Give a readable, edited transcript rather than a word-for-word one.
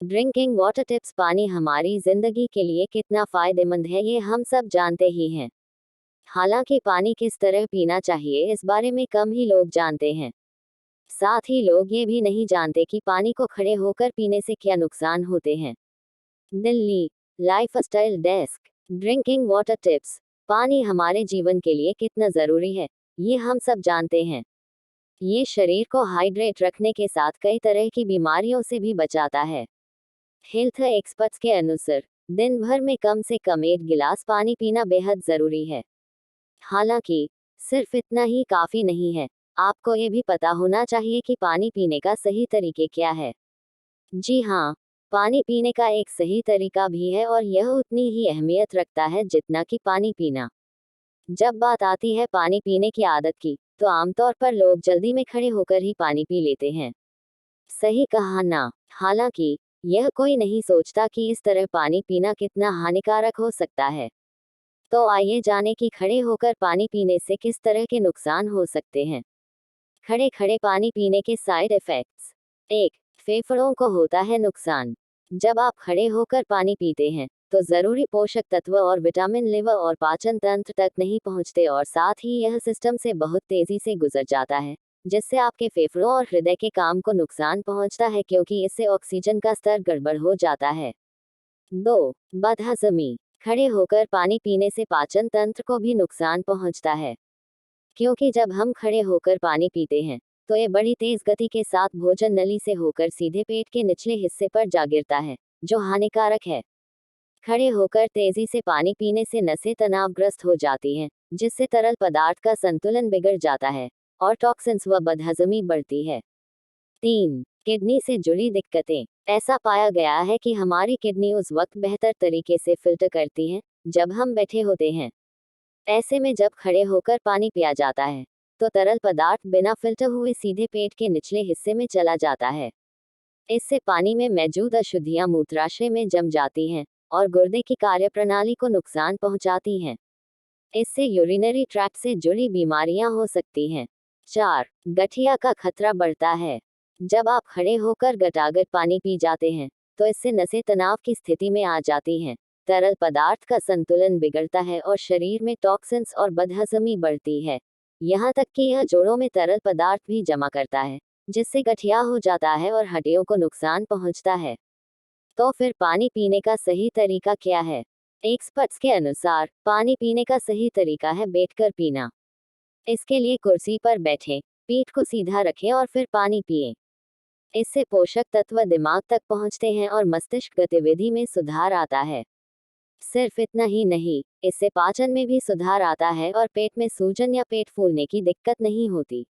Drinking water tips. पानी हमारी जिंदगी के लिए कितना फायदेमंद है ये हम सब जानते ही हैं। हालांकि पानी किस तरह पीना चाहिए इस बारे में कम ही लोग जानते हैं। साथ ही लोग ये भी नहीं जानते कि पानी को खड़े होकर पीने से क्या नुकसान होते हैं। Delhi lifestyle desk. Drinking water tips. पानी हमारे जीवन के लिए कितना जरूरी है ये हम सब जानते हैं। ये शरीर को हाइड्रेट रखने के साथ कई तरह की बीमारियों से भी बचाता है। हेल्थ एक्सपर्ट्स के अनुसार दिन भर में कम से कम 1 गिलास पानी पीना बेहद जरूरी है। हालांकि सिर्फ इतना ही काफी नहीं है, आपको ये भी पता होना चाहिए कि पानी पीने का सही तरीके क्या है। जी हाँ, पानी पीने का एक सही तरीका भी है और यह उतनी ही अहमियत रखता है जितना कि पानी पीना। जब बात आती है पानी पीने की आदत की, तो आमतौर पर लोग जल्दी में खड़े होकर ही पानी पी लेते हैं। सही कहा ना। हालांकि यह कोई नहीं सोचता कि इस तरह पानी पीना कितना हानिकारक हो सकता है। तो आइए जाने कि खड़े होकर पानी पीने से किस तरह के नुकसान हो सकते हैं। खड़े खड़े पानी पीने के साइड इफेक्ट्स। 1. फेफड़ों को होता है नुकसान। जब आप खड़े होकर पानी पीते हैं तो जरूरी पोषक तत्व और विटामिन लिवर और पाचन तंत्र तक नहीं पहुंचते और साथ ही यह सिस्टम से बहुत तेजी से गुजर जाता है, जिससे आपके फेफड़ों और हृदय के काम को नुकसान पहुंचता है क्योंकि इससे ऑक्सीजन का स्तर गड़बड़ हो जाता है। 2. बदहजमी। खड़े होकर पानी पीने से पाचन तंत्र को भी नुकसान पहुंचता है, क्योंकि जब हम खड़े होकर पानी पीते हैं तो ये बड़ी तेज गति के साथ भोजन नली से होकर सीधे पेट के निचले हिस्से पर जा गिरता है, जो हानिकारक है। खड़े होकर तेजी से पानी पीने से नसें तनावग्रस्त हो जाती हैं, जिससे तरल पदार्थ का संतुलन बिगड़ जाता है और टॉक्सिन्स व बदहजमी बढ़ती है। 3. किडनी से जुड़ी दिक्कतें। ऐसा पाया गया है कि हमारी किडनी उस वक्त बेहतर तरीके से फिल्टर करती है जब हम बैठे होते हैं। ऐसे में जब खड़े होकर पानी पिया जाता है तो तरल पदार्थ बिना फिल्टर हुए सीधे पेट के निचले हिस्से में चला जाता है। इससे पानी में मौजूद अशुद्धियां मूत्राशय में जम जाती हैं और गुर्दे की कार्यप्रणाली को नुकसान पहुंचाती हैं। इससे यूरिनरी ट्रैक्ट से जुड़ी बीमारियां हो सकती हैं। 4. गठिया का खतरा बढ़ता है। जब आप खड़े होकर गटागट पानी पी जाते हैं तो इससे नसें तनाव की स्थिति में आ जाती हैं, तरल पदार्थ का संतुलन बिगड़ता है और शरीर में टॉक्सिन्स और बदहजमी बढ़ती है। यहाँ तक कि यह जोड़ों में तरल पदार्थ भी जमा करता है, जिससे गठिया हो जाता है और हड्डियों को नुकसान पहुंचता है। तो फिर पानी पीने का सही तरीका क्या है? एक्सपर्ट्स के अनुसार पानी पीने का सही तरीका है बैठकर पीना। इसके लिए कुर्सी पर बैठें, पीठ को सीधा रखें और फिर पानी पिएं। इससे पोषक तत्व दिमाग तक पहुंचते हैं और मस्तिष्क गतिविधि में सुधार आता है। सिर्फ इतना ही नहीं, इससे पाचन में भी सुधार आता है और पेट में सूजन या पेट फूलने की दिक्कत नहीं होती।